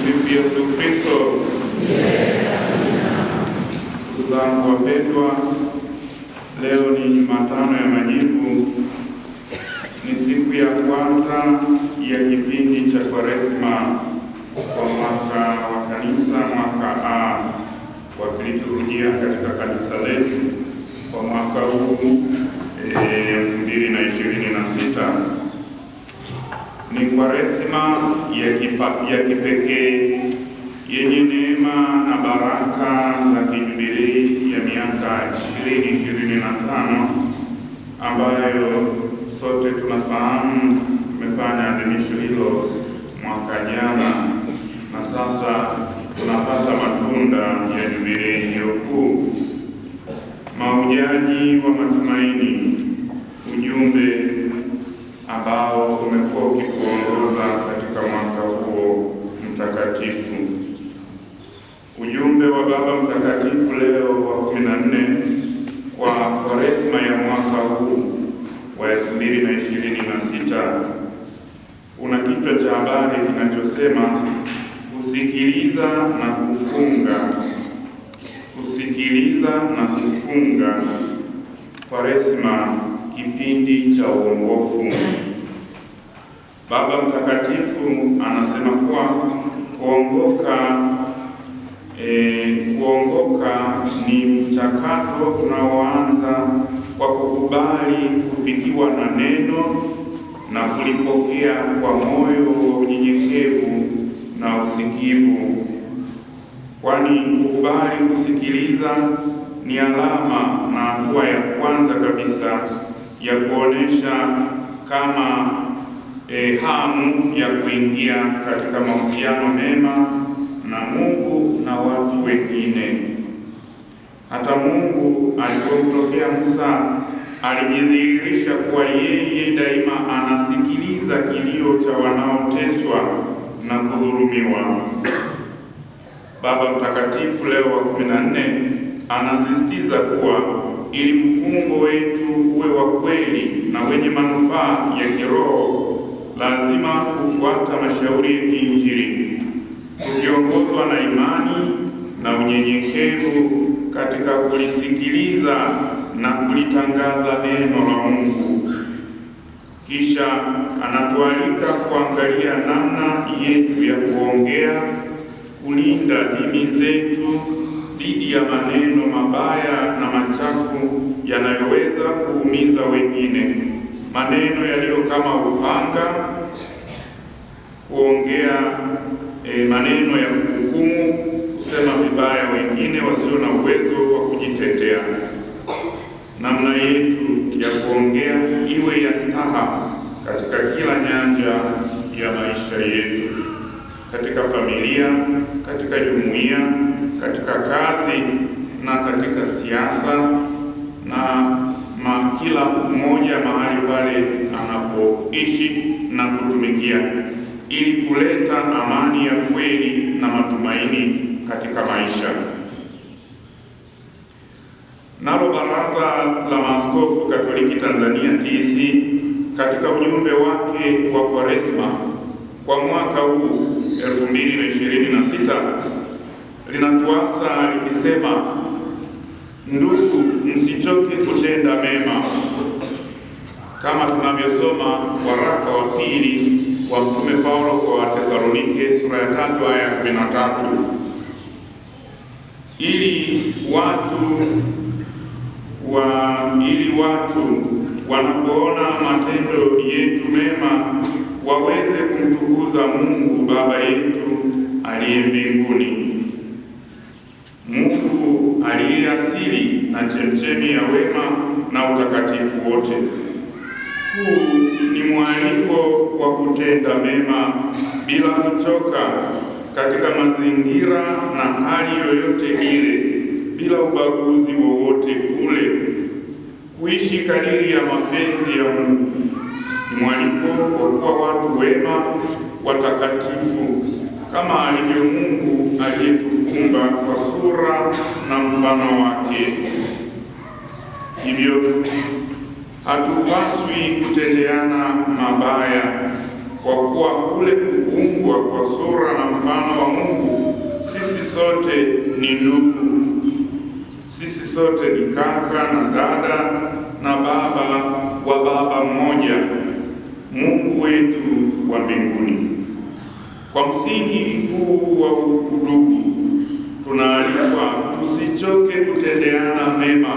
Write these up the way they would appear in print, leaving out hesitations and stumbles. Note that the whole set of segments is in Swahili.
Tumsifu Yesu Kristo. Ndugu zangu wapendwa, leo ni Jumatano ya Majivu. Ni siku ya kwanza ya kipindi cha Kwaresma kwa mwaka wa kanisa, mwaka A wa kiliturujia katika kanisa letu kwa mwaka huu 2026. Ni Kwaresma ya kipekee yenye neema na baraka za kijubilei ya miaka 2025 ambayo sote tunafahamu tumefanya adhimisho hilo mwaka jana, na sasa tunapata matunda ya jubilei hiyo kuu. Mahujaji wa matumaini, ujumbe ambao umekuwa ukituongoza katika mwaka huo mtakatifu. Ujumbe wa Baba Mtakatifu Leo wa 14 kwa Kwaresma ya mwaka huu wa 2026 una kichwa cha habari kinachosema kusikiliza na kufunga. Kusikiliza na kufunga, Kwaresma kipindi cha uongofu. Baba Mtakatifu anasema kuwa kuongoka ni mchakato unaoanza kwa kukubali kufikiwa na neno na kulipokea kwa moyo wa unyenyekevu na usikivu, kwani kukubali kusikiliza ni alama na hatua ya kwanza kabisa ya kuonesha kama hamu ya kuingia katika mahusiano mema na Mungu na watu wengine. Hata Mungu alipomtokea Musa alijidhihirisha kuwa yeye daima anasikiliza kilio cha wanaoteswa na kudhulumiwa. Baba Mtakatifu Leo wa 14 anasisitiza kuwa ili mfungo wetu uwe wa kweli na wenye manufaa ya kiroho, lazima kufuata mashauri ya kiinjili, tukiongozwa na imani na unyenyekevu katika kulisikiliza na kulitangaza neno la Mungu. Kisha anatualika kuangalia namna yetu ya kuongea, kulinda dimi zetu dhidi ya maneno mabaya na machafu yanayoweza kuumiza wengine, maneno yaliyo kama upanga, kuongea maneno ya kuhukumu, kusema vibaya wengine wasio na uwezo wa kujitetea. Namna yetu ya kuongea iwe ya staha katika kila nyanja ya maisha yetu, katika familia, katika jumuiya, katika kazi na katika siasa, na kila mmoja mahali pale anapoishi na kutumikia, ili kuleta amani ya kweli na matumaini katika maisha. Nalo Baraza la Maaskofu Katoliki Tanzania TC katika ujumbe wake wa Kwaresma kwa mwaka huu 2026 linatuasa likisema, ndugu, msichoke kutenda mema, kama tunavyosoma waraka wa pili wa Mtume Paulo kwa Wathesalonike sura ya 3 aya 13, ili watu wanapoona matendo yetu mema waweze kumtukuza Mungu Baba yetu aliye mbinguni. Mungu aliye asili na chemchemi ya wema na utakatifu wote. Huu ni mwaliko wa kutenda mema bila kuchoka katika mazingira na hali yoyote ile, bila ubaguzi wowote ule, kuishi kadiri ya mapenzi ya Mungu. Ni mwaliko wa kuwa watu wema, watakatifu, kama alivyo Mungu aliyetuumba kwa sura na mfano wake. Hivyo hatupaswi kutendeana mabaya, kwa kuwa kule kuumbwa kwa sura na mfano wa Mungu sote ni ndugu, sisi sote ni kaka na dada na baba wa baba mmoja, Mungu wetu wa mbinguni. Kwa msingi huu wa udugu, tunaalikwa tusichoke kutendeana mema,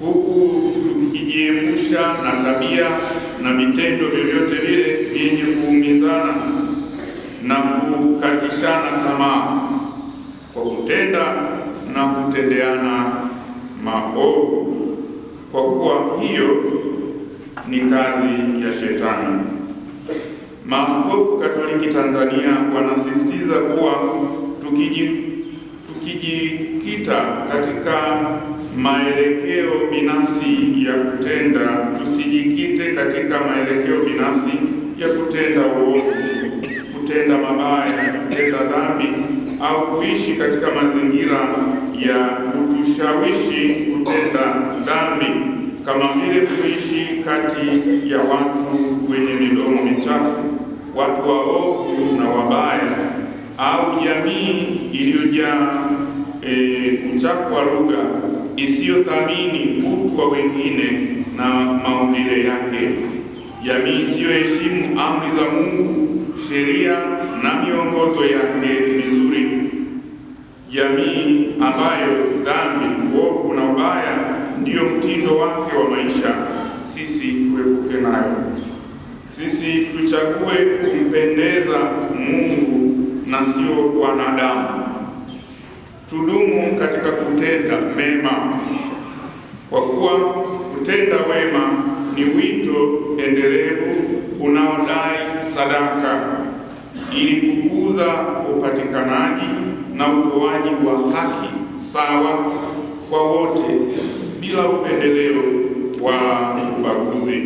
huku tukijiepusha na tabia na vitendo vyovyote vile vyenye kuumizana na kukatishana tamaa, kwa kutenda na kutendeana maovu, kwa kuwa hiyo ni kazi ya Shetani. Maaskofu Katoliki Tanzania wanasisitiza kuwa tukijikita katika maelekeo binafsi ya kutenda, tusijikite katika maelekeo binafsi ya kutenda uovu, kutenda mabaya, kutenda dhambi au kuishi katika mazingira ya kutushawishi kutenda dhambi, kama vile kuishi kati ya watu wenye midomo michafu, watu waovu na wabaya, au jamii iliyojaa uchafu wa lugha, isiyothamini utu wa wengine na maumbile yake, jamii isiyoheshimu amri za Mungu, sheria na miongozo yake mizuri, jamii ambayo dhambi, uovu na ubaya ndiyo mtindo wake wa maisha. Sisi tuepuke nayo. Sisi tuchague kumpendeza Mungu na sio wanadamu. Tudumu katika kutenda mema, kwa kuwa kutenda wema ni wito endelevu unaodai sadaka, ili kukuza upatikanaji na utoaji wa haki sawa kwa wote bila upendeleo wa ubaguzi.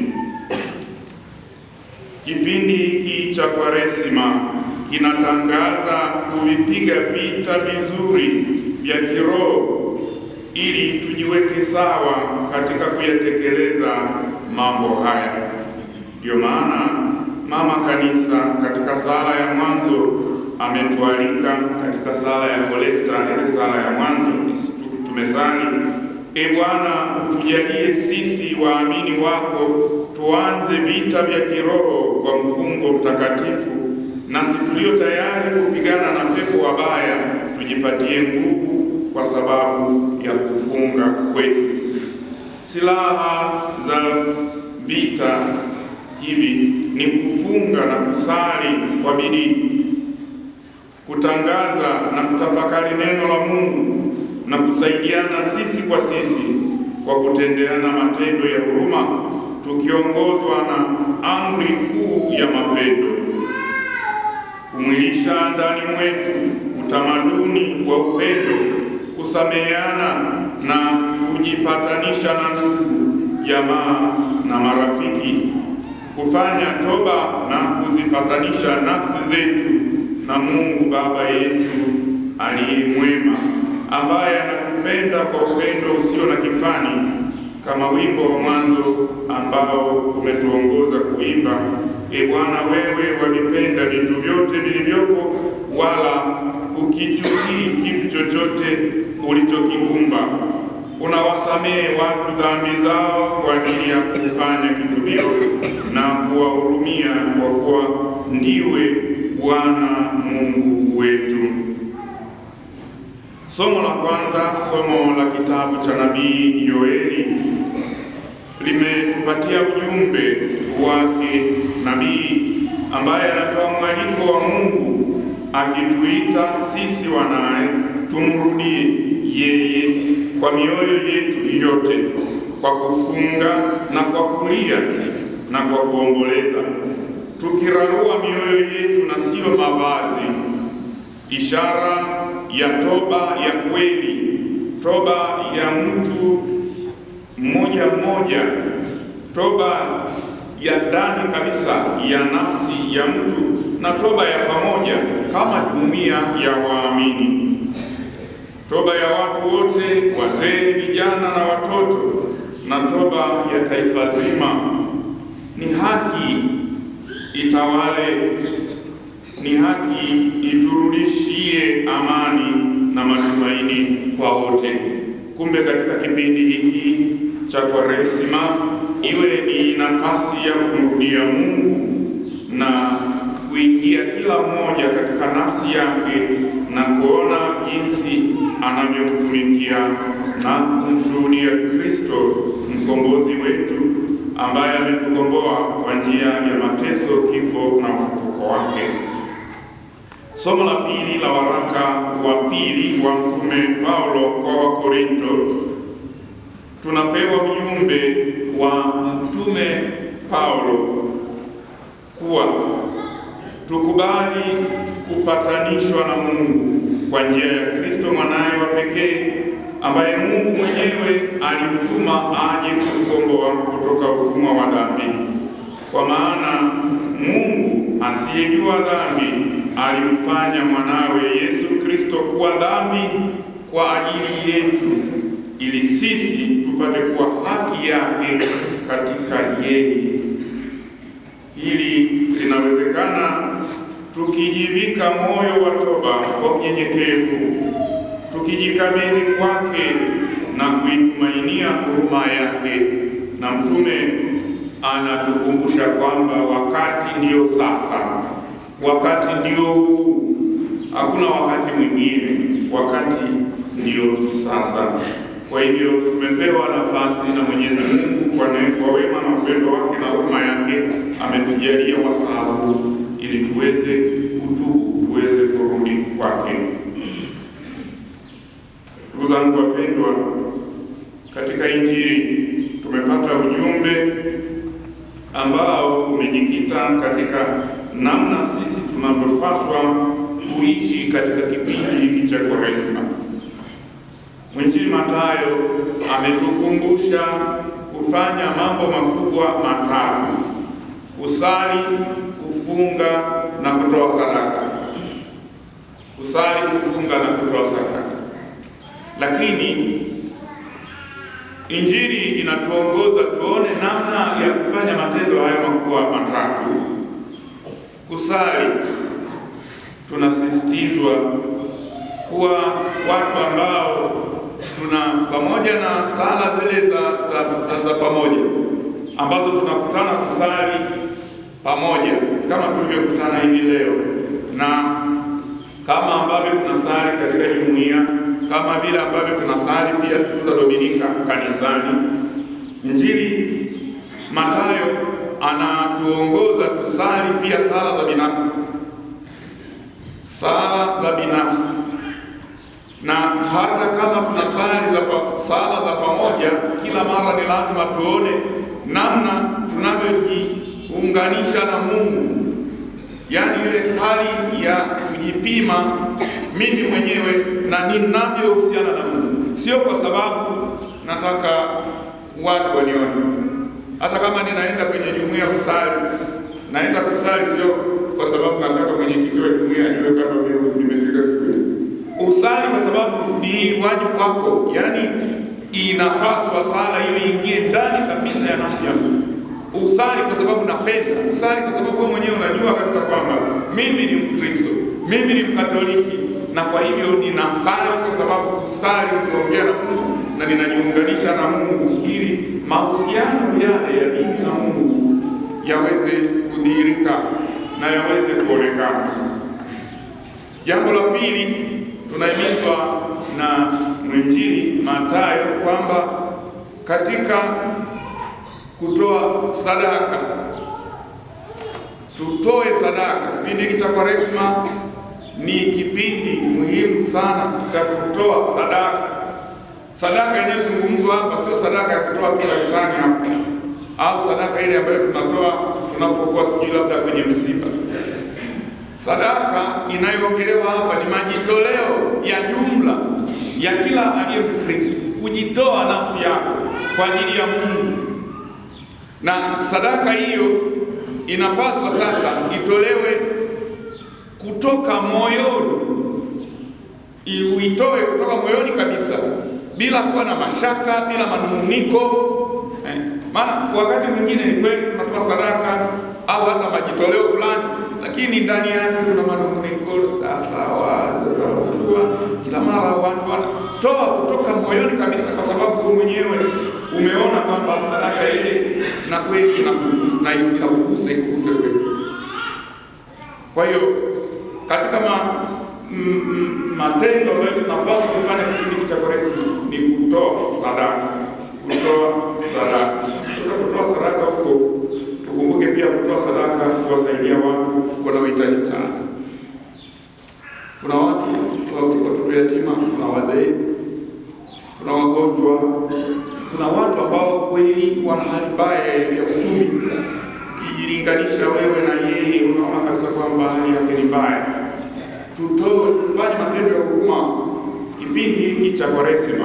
Kipindi hiki cha Kwaresima kinatangaza kuvipiga vita vizuri vya kiroho ili tujiweke sawa katika kuyatekeleza mambo haya. Ndio maana Mama Kanisa katika sala ya mwanzo ametualika katika sala ya kolekta, ile sala ya mwanzo tumesali: E Bwana, utujalie sisi waamini wako tuanze vita vya kiroho kwa mfungo mtakatifu, nasi tulio tayari kupigana na pepo wabaya tujipatie nguvu kwa sababu ya kufunga kwetu. Silaha za vita hivi ni kufunga na kusali kwa bidii, kutangaza na kutafakari neno la Mungu na kusaidiana sisi kwa sisi kwa kutendeana matendo ya huruma, tukiongozwa na amri kuu ya mapendo, kumwilisha ndani mwetu utamaduni wa upendo, kusameheana na kujipatanisha na ndugu, jamaa na marafiki, kufanya toba na kuzipatanisha nafsi zetu na Mungu Baba yetu aliye mwema, ambaye anatupenda kwa upendo usio na kifani, kama wimbo wa mwanzo ambao umetuongoza kuimba: E Bwana, wewe wavipenda vitu vyote vilivyopo, wala ukichukii kitu chochote ulichokiumba. Unawasamehe watu dhambi zao kwa ajili ya kufanya kitubio na kuwahurumia, kwa kuwa ndiwe Bwana Mungu wetu. Somo la kwanza, somo la kitabu cha nabii Yoeli, limetupatia ujumbe wake nabii ambaye anatoa mwaliko wa Mungu akituita sisi wanaye tumrudie yeye kwa mioyo yetu yote, kwa kufunga na kwa kulia na kwa kuomboleza, tukirarua mioyo yetu na sio mavazi, ishara ya toba ya kweli, toba ya mtu mmoja mmoja, toba ya ndani kabisa ya nafsi ya mtu, na toba ya pamoja kama jumuiya ya waamini, toba ya watu wote, wazee, vijana na watoto, na toba ya taifa zima. Ni haki itawale ni haki iturudishie amani na matumaini kwa wote. Kumbe katika kipindi hiki cha Kwaresima iwe ni nafasi ya kumrudia Mungu na kuingia kila mmoja katika nafsi yake na kuona jinsi anavyomtumikia na kumshuhudia Kristo mkombozi wetu ambaye ametukomboa kwa njia ya mateso, kifo na ufufuko wake. Somo la pili la waraka wa pili wa Mtume Paulo kwa Wakorinto. Tunapewa ujumbe wa Mtume Paulo kuwa tukubali kupatanishwa na Mungu kwa njia ya Kristo mwanaye wa pekee, ambaye Mungu mwenyewe alimtuma aje kutukomboa kutoka utumwa wa dhambi. Kwa maana Mungu asiyejua dhambi alimfanya mwanawe Yesu Kristo kuwa dhambi kwa ajili yetu, ili sisi tupate kuwa haki yake katika yeye. Hili linawezekana tukijivika moyo wa toba kwa unyenyekevu, tukijikabidhi kwake na kuitumainia huruma yake. Na Mtume anatukumbusha kwamba wakati ndio sasa, wakati ndio huu, hakuna wakati mwingine, wakati ndio sasa. Kwa hivyo tumepewa nafasi na Mwenyezi Mungu kwa wema na upendo wake na huruma yake ametujalia wasaa huu ili tuweze kutubu, tuweze kurudi kwake. Ndugu zangu wapendwa, katika Injili tumepata ujumbe ambao umejikita katika namna sisi tunavyopaswa kuishi katika kipindi hiki cha Kwaresima. Mwinjili Mathayo ametukumbusha kufanya mambo makubwa matatu: kusali, kufunga na kutoa sadaka. Kusali, kufunga na kutoa sadaka. Lakini Injili inatuongoza tuone namna ya kufanya matendo haya makubwa matatu. Kusali, tunasisitizwa kuwa watu ambao tuna pamoja na sala zile za pamoja ambazo tunakutana kusali pamoja kama tulivyokutana hivi leo, na kama ambavyo tunasali katika jumuiya, kama vile ambavyo tunasali pia siku za Dominika kanisani. Injili Mathayo anatuongoza tusali pia sala za binafsi, sala za binafsi. Na hata kama tunasali sala za pamoja, kila mara ni lazima tuone namna tunavyojiunganisha na Mungu, yaani ile hali ya kujipima mimi mwenyewe na ninavyohusiana na Mungu. Sio kwa sababu nataka watu wanione. Hata kama ninaenda kwenye jumuiya kusali, naenda kusali sio kwa sababu nataka mwenyekiti wa jumuiya ajue kama mimi nimefika siku hiyo. Usali kwa sababu ni wajibu wako, yaani inapaswa sala hiyo iingie ndani kabisa ya nafsi yako. Usali kwa sababu napenda, usali kwa sababu wewe mwenyewe unajua kabisa kwamba mimi ni Mkristo, mimi ni Mkatoliki, na kwa hivyo ninasali kwa sababu kusali ni kuongea na Mungu na ninajiunganisha na Mungu ili mahusiano yale ya dini na Mungu yaweze kudhihirika na yaweze kuonekana. Jambo la pili, tunahimizwa na mwinjili Mathayo kwamba katika kutoa sadaka, tutoe sadaka. Kipindi hiki cha Kwaresima ni kipindi muhimu sana cha kutoa sadaka. Sadaka inayozungumzwa hapa sio sadaka ya kutoa tu kanisani hapa, au sadaka ile ambayo tunatoa tunapokuwa sijui labda kwenye msiba. Sadaka inayoongelewa hapa ni majitoleo ya jumla ya kila aliye Mkristo, kujitoa nafsi yako kwa ajili ya Mungu. Na sadaka hiyo inapaswa sasa itolewe kutoka moyoni, uitoe kutoka moyoni kabisa, bila kuwa na mashaka, bila manunguniko. Maana wakati mwingine ni kweli tunatoa sadaka au hata majitoleo fulani, lakini ndani yake kuna manunguniko. Sawa, kila mara watu wanatoa kutoka moyoni kabisa, kwa sababu mwenyewe umeona kwamba sadaka ile na kweli inakugusa kweli. Kwa hiyo katika matendo ambayo tunapaswa kufanya kipindi cha Kwaresima ni kutoa sadaka. Sasa kutoa sadaka huko, tukumbuke pia kutoa sadaka kuwasaidia watu wanaohitaji msaada. Kuna watoto yatima, kuna wazee, kuna wagonjwa, kuna watu ambao kweli wana hali mbaya ya uchumi. Ukijilinganisha wewe na yeye, unaona kabisa kwamba hali yake ni mbaya. Tufanye matendo ya huruma kipindi hiki cha Kwaresima.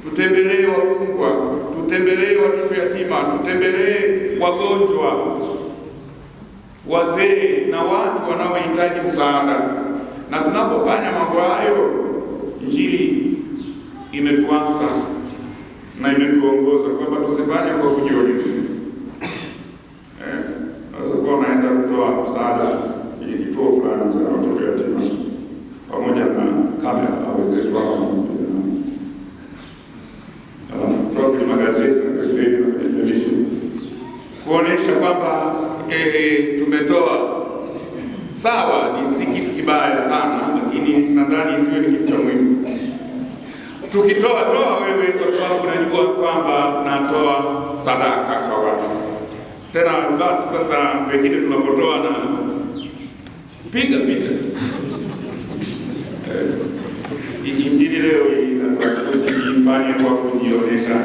Tutembelee wafungwa, tutembelee watoto yatima, tutembelee wagonjwa, wazee na watu wanaohitaji msaada. Na tunapofanya mambo hayo, Injili imetuasa na imetuongoza kwamba tusifanye kwa kujionyesha. Naweza kuwa naenda kutoa msaada kwenye kituo fulani cha watoto yatima pamoja na kamera au wenzetu wao, alafu kutoa kwenye magazeti na televisheni na televisheni kuonesha kwamba tumetoa. Sawa, ni si kitu kibaya sana, lakini nadhani isiwe ni kitu cha muhimu. Tukitoa wewe, kwa sababu unajua kwamba unatoa sadaka kwa watu. Tena basi sasa pengine tunapotoa na piga picha. Injili leo inafanya kwa kujionyesha,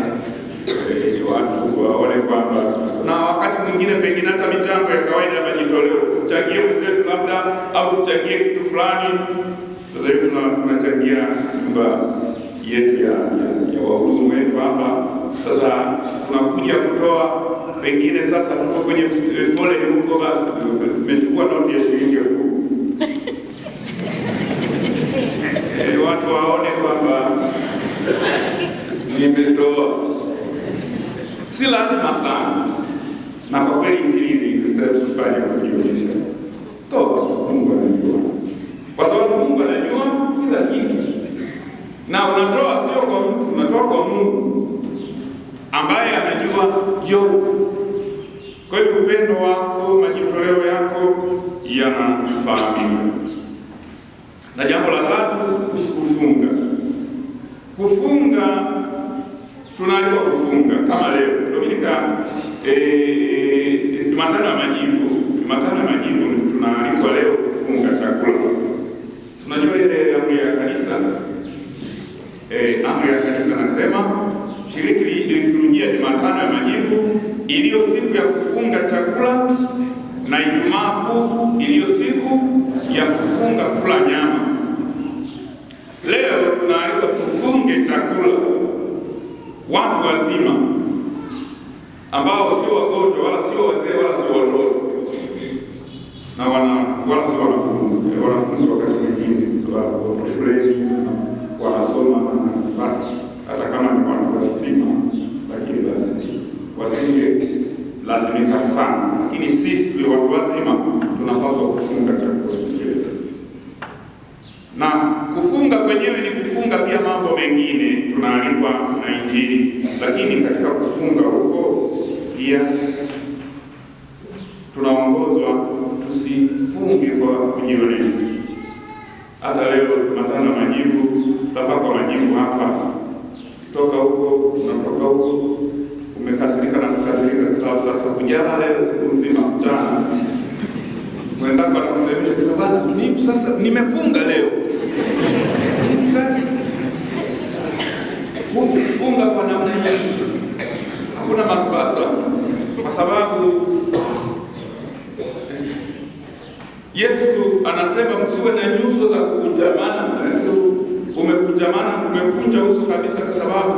watu waone kwamba, na wakati mwingine pengine hata michango ya kawaida ya majitoleo, tuchangie wenzetu labda, au tuchangie kitu fulani. Sasa hivi tunachangia nyumba yetu ya wahudumu wetu hapa. Sasa tunakuja kutoa, pengine sasa tuko kwenye foleni huko, basi tumechukua noti ya shilingi 1000. Watu waone kwamba nimetoa. Si lazima sana, na kwa kweli Injili tusifanye kujionyesha. Toa, Mungu anajua, kwa sababu Mungu anajua kila kitu. Na unatoa sio kwa mtu, unatoa kwa Mungu ambaye anajua yote. Kwa hiyo upendo wako, majitoleo yako yanafahamika. Na jambo la tatu, kufunga. Tunaalikwa kufunga kama leo Dominika, Jumatano ya Majivu tunaalikwa leo kufunga chakula. Tunajua ile amri ya kanisa, nasema shiriki liturujia Jumatano ya Majivu iliyo siku ya kufunga chakula, na Ijumaa Kuu iliyo siku ya kufunga kula nyama. Leo tunaalikwa tufunge chakula, watu wazima ambao sio wagonjwa wala sio wazee wala sio watoto, na wala sio wanafunzi wakati mwingine, kwa sababu wapo shuleni wanasoma, basi hata kama ni watu wazima, lakini basi wasinge lazimika sana. Lakini sisi tu watu wazima tunapaswa kufunga chakula sikile. Na kufunga kwenyewe ni kufunga pia mambo mengine tunaalikwa na Injili, lakini katika kufunga huko pia tunaongozwa tusifunge kwa kujionyesha. Hata leo Jumatano ya Majivu tutapakwa majivu hapa. Kutoka huko, unatoka huko umekasirika na kukasirika kwa sababu sasa kujana leo siku nzima mchana. Mwenzako anakusemesha kwa sababu sasa nimefunga leo. Nisitaki kufunga kwa namna hii. Hakuna manufaa sana, kwa sababu Yesu anasema msiwe na nyuso za kukunjamana. Umekunjamana, umekunja uso kabisa kwa sababu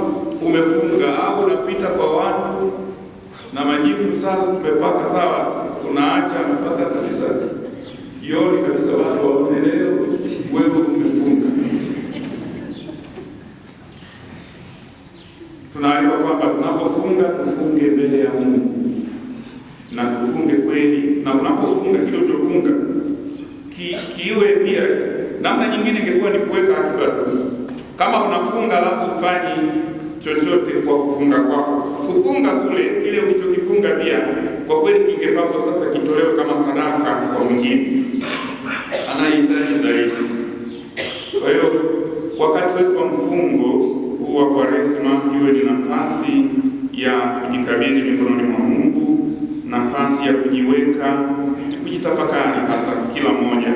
umefunga, au unapita kwa watu na majivu sasa tumepaka sawa, unaacha mpaka kabisa jioni kabisa watu waone leo wewe umefunga. Tunaalikwa kwamba tunapofunga tufunge mbele ya Mungu, na tufunge kweli, na unapofunga kile ulichofunga kusaidia. Namna nyingine ingekuwa ni kuweka akiba tu. Kama unafunga alafu ufanyi chochote kwa kufunga kwako, kufunga kule kile ulichokifunga pia kwa kweli kingepaswa sasa kitolewe kama sadaka kwa mwingine anayehitaji zaidi. Kwa hiyo wakati wetu wa mfungo huu wa Kwaresma iwe ni nafasi ya kujikabidhi mikononi mwa Mungu, nafasi ya kujiweka, kujitafakari hasa kila mmoja,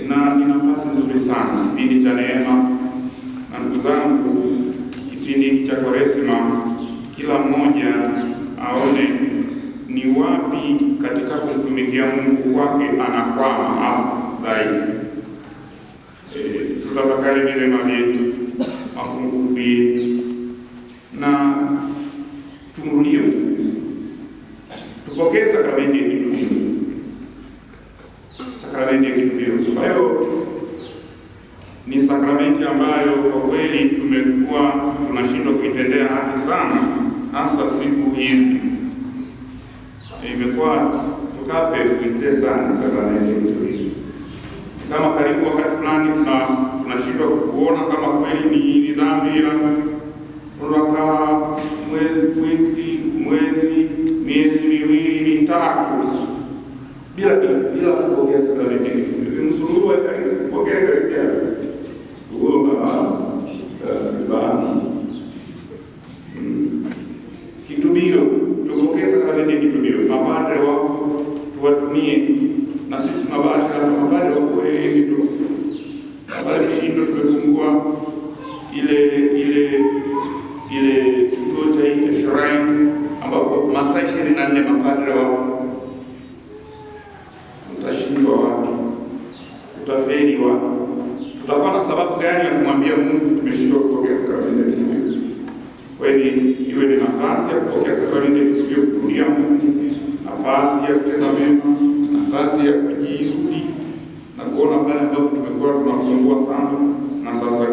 na ni nafasi nzuri sana, kipindi cha neema. Na ndugu zangu, kipindi hiki cha Kwaresma kila mmoja aone ni wapi katika kumtumikia Mungu kwake anakwama hasa zaidi. Tutafakari neema yetu, mapungufu yetu, na tumrudie Mungu. Tupokee sakramenti ya kitubio. Sakramenti ya kitubio, kwa hiyo ni sakramenti ambayo kwa kweli tumekuwa tunashindwa kuitendea haki sana, hasa siku hizi. Imekuwa tukapefuitie sana sakramenti ya kitubio. Kama karibu wakati fulani tunashindwa kuona kama kweli ni dhambi ya kukaa mwezi, miezi miwili mitatu bila kupokea sakramenti. Msururu wa Ekaristi, kupokea Ekaristi kitubio, tupokee sakramenti ya kitubio. Mapadre wako tuwatumie, na sisi mapadre wako wengi tu. Pale Mshindo tumefungua ile kituo cha Shrine ambapo masaa 24 mapadre wako. Tutashindwa wapi? Tutafeli wapi? Tutakuwa na sababu gani ya kumwambia Mungu tumeshindwa kupokea sakramenti ya kitubio? Kweli iwe ni nafasi ya kupokea sakramenti ya kitubio, kurudia Mungu, nafasi ya kutenda mema, nafasi ya kujirudi na kuona pale ambapo tumekuwa tunapungua sana, na sasa